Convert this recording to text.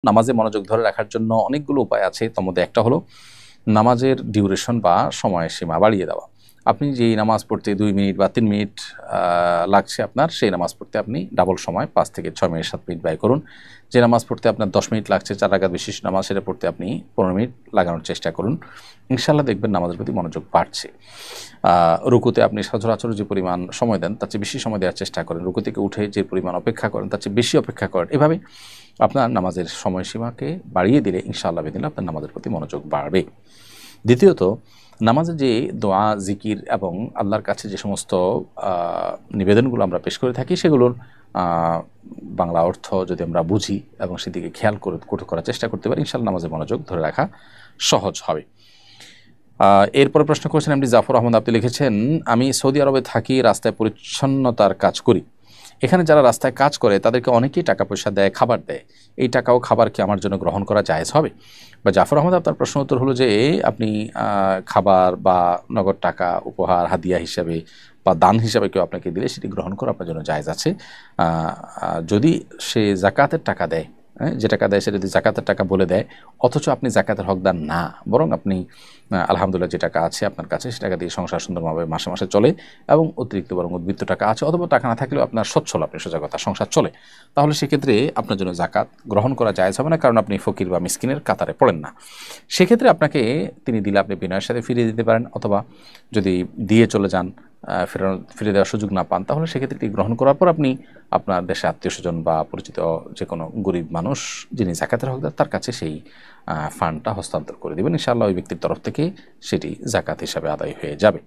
নামাজে মনোযোগ ধরে রাখার জন্য অনেকগুলো উপায় আছে। তার মধ্যে একটা হলো নামাজের ডিউরেশন বা সময়সীমা বাড়িয়ে দেওয়া। আপনি যেই নামাজ পড়তে 2 মিনিট বা 3 মিনিট লাগছে আপনার, সেই নামাজ পড়তে আপনি ডাবল সময় 5 থেকে 6 মিনিট 7 মিনিট ব্যয় করুন। যে নামাজ পড়তে আপনার 10 মিনিট লাগছে 4 রাকাত বিশিষ্ট নামাজ, সেটা পড়তে আপনি 15 মিনিট লাগানোর চেষ্টা করুন। ইনশাআল্লাহ দেখবেন নামাজের প্রতি মনোযোগ বাড়ছে। রুকুতে আপনি সচরাচর যে পরিমাণ সময় দেন তার চেয়ে বেশি সময় দেওয়ার চেষ্টা করেন। রুকু থেকে উঠে যে পরিমাণ অপেক্ষা করেন তার চেয়ে বেশি অপেক্ষা করেন। এভাবে আপনার নামাজের সময়সীমাকে বাড়িয়ে দিলে ইনশাআল্লাহ বিদিনিল্লাহ আপনার নামাজের প্রতি মনোযোগ বাড়বে। দ্বিতীয়ত, নামাজে যে দোয়া, জিকির এবং আল্লাহর কাছে যে সমস্ত নিবেদনগুলো আমরা পেশ করে থাকি, সেগুলোর বাংলা অর্থ যদি আমরা বুঝি এবং সেদিকে খেয়াল করার চেষ্টা করতে পারি, ইনশাআল্লাহ নামাজে মনোযোগ ধরে রাখা সহজ হবে। এরপরে প্রশ্ন করেছেন এমডি জাফর আহমদ। আপনি লিখেছেন, আমি সৌদি আরবে থাকি, রাস্তায় পরিচ্ছন্নতার কাজ করি। এখানে যারা রাস্তায় কাজ করে তাদেরকে অনেকেই টাকা পয়সা দেয়, খাবার দেয়। এই টাকা ও খাবার কি আমার জন্য গ্রহণ করা জায়েজ হবে? বা জাফর আহমদ, আপনার প্রশ্ন উত্তর হলো যে আপনি খাবার বা নগদ টাকা উপহার, হাদিয়া হিসাবে বা দান হিসাবে কেউ আপনাকে দিলে সেটি গ্রহণ করা আপনার জন্য জায়েজ আছে। যদি সে জাকাতের টাকা দেয়, যে টাকা দেয় সেটা যদি জাকাতের টাকা বলে দেয়, অথচ আপনি জাকাতের হকদার না, বরং আপনি আলহামদুলিল্লাহ যে টাকা আছে আপনার কাছে সে টাকা দিয়ে সংসার সুন্দরভাবে মাসে মাসে চলে এবং অতিরিক্ত বরং উদ্বৃত্ত টাকা আছে, অথবা টাকা না থাকলেও আপনার সচ্ছল, আপনি সোজা কথা সংসার চলে, তাহলে সেক্ষেত্রে আপনার জন্য জাকাত গ্রহণ করা জায়েজ হবে না, কারণ আপনি ফকির বা মিসকিনের কাতারে পড়েন না। সেক্ষেত্রে আপনাকে তিনি দিলে আপনি বিনয়ের সাথে ফিরিয়ে দিতে পারেন, অথবা যদি দিয়ে চলে যান, ফিরে দেওয়ার সুযোগ না পান, তাহলে সেক্ষেত্রে এটি গ্রহণ করার পর আপনি আপনার দেশে আত্মীয় স্বজন বা পরিচিত যে কোনো গরিব মানুষ যিনি জাকাতের হকদার তার কাছে সেই ফান্ডটা হস্তান্তর করে দেবেন। ইনশাআল্লাহ ওই ব্যক্তির তরফ থেকে সেটি জাকাত হিসাবে আদায় হয়ে যাবে।